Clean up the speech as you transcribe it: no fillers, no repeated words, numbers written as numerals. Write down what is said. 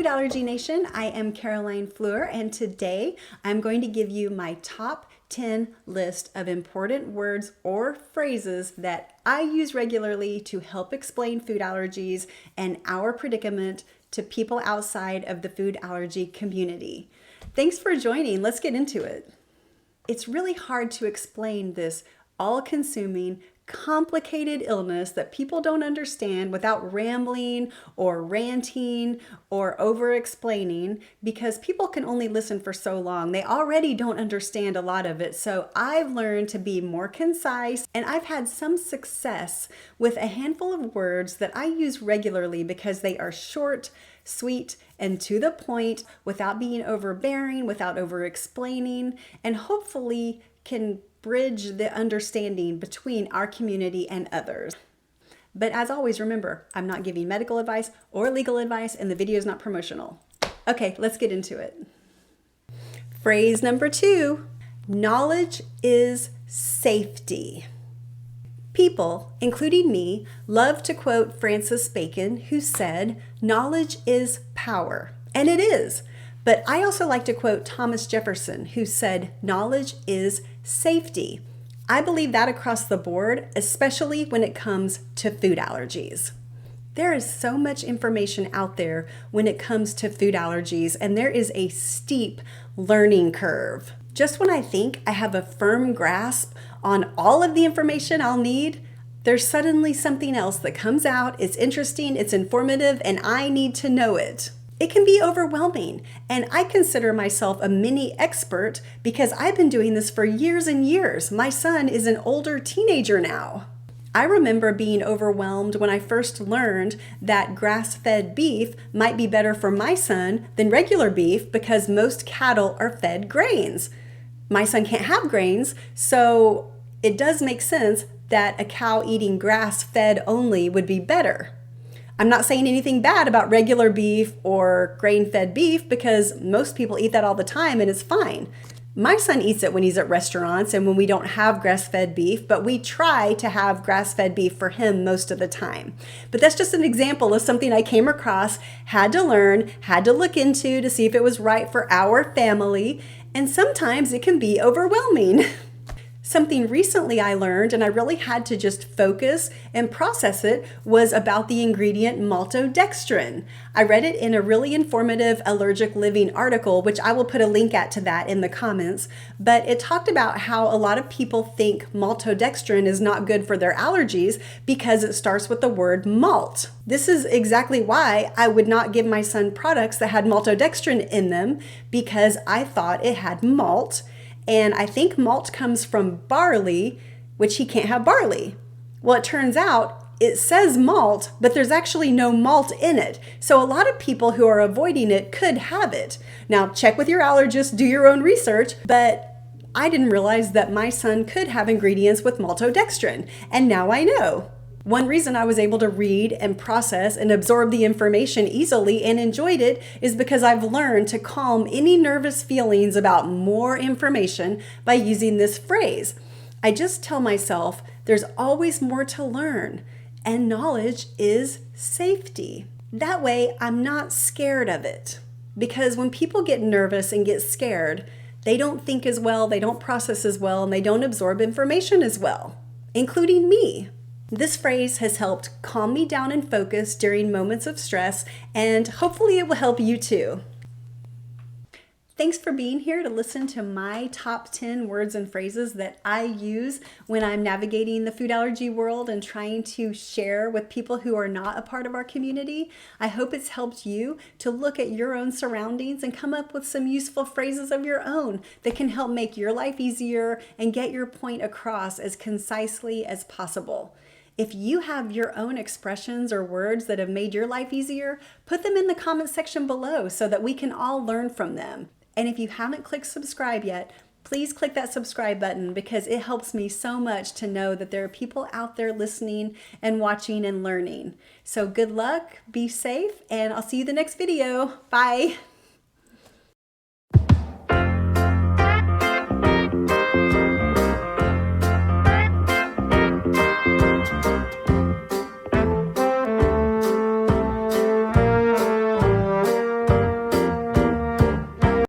Food Allergy Nation, I am Caroline Fleur, and today I'm going to give you my top 10 list of important words or phrases that I use regularly to help explain food allergies and our predicament to people outside of the food allergy community. Thanks for joining. Let's get into it. It's really hard to explain this all-consuming, complicated illness that people don't understand without rambling or ranting or over-explaining, because people can only listen for so long. They already don't understand a lot of it. So I've learned to be more concise, and I've had some success with a handful of words that I use regularly because they are short, sweet, and to the point without being overbearing, without over-explaining, and hopefully can bridge the understanding between our community and others. But as always, remember, I'm not giving medical advice or legal advice, and the video is not promotional. Okay, let's get into it. Phrase number 2, knowledge is safety. People, including me, love to quote Francis Bacon, who said, "Knowledge is power." And it is. But I also like to quote Thomas Jefferson, who said, "Knowledge is safety." I believe that across the board, especially when it comes to food allergies. There is so much information out there when it comes to food allergies, and there is a steep learning curve. Just when I think I have a firm grasp on all of the information I'll need, there's suddenly something else that comes out. It's interesting, it's informative, and I need to know it. It can be overwhelming, and I consider myself a mini expert because I've been doing this for years and years. My son is an older teenager now. I remember being overwhelmed when I first learned that grass-fed beef might be better for my son than regular beef because most cattle are fed grains. My son can't have grains, so it does make sense that a cow eating grass-fed only would be better. I'm not saying anything bad about regular beef or grain-fed beef because most people eat that all the time and it's fine. My son eats it when he's at restaurants and when we don't have grass-fed beef, but we try to have grass-fed beef for him most of the time. But that's just an example of something I came across, had to learn, had to look into to see if it was right for our family, and sometimes it can be overwhelming. Something recently I learned, and I really had to just focus and process it, was about the ingredient maltodextrin. I read it in a really informative Allergic Living article, which I will put a link to that in the comments, but it talked about how a lot of people think maltodextrin is not good for their allergies because it starts with the word malt. This is exactly why I would not give my son products that had maltodextrin in them, because I thought it had malt. And I think malt comes from barley, which he can't have barley. Well, it turns out it says malt, but there's actually no malt in it. So a lot of people who are avoiding it could have it. Now, check with your allergist, do your own research, but I didn't realize that my son could have ingredients with maltodextrin, and now I know. One reason I was able to read and process and absorb the information easily and enjoyed it is because I've learned to calm any nervous feelings about more information by using this phrase. I just tell myself there's always more to learn, and knowledge is safety. That way, I'm not scared of it. Because when people get nervous and get scared, they don't think as well, they don't process as well, and they don't absorb information as well, including me. This phrase has helped calm me down and focus during moments of stress, and hopefully it will help you too. Thanks for being here to listen to my top 10 words and phrases that I use when I'm navigating the food allergy world and trying to share with people who are not a part of our community. I hope it's helped you to look at your own surroundings and come up with some useful phrases of your own that can help make your life easier and get your point across as concisely as possible. If you have your own expressions or words that have made your life easier, put them in the comment section below so that we can all learn from them. And if you haven't clicked subscribe yet, please click that subscribe button because it helps me so much to know that there are people out there listening and watching and learning. So good luck, be safe, and I'll see you in the next video. Bye.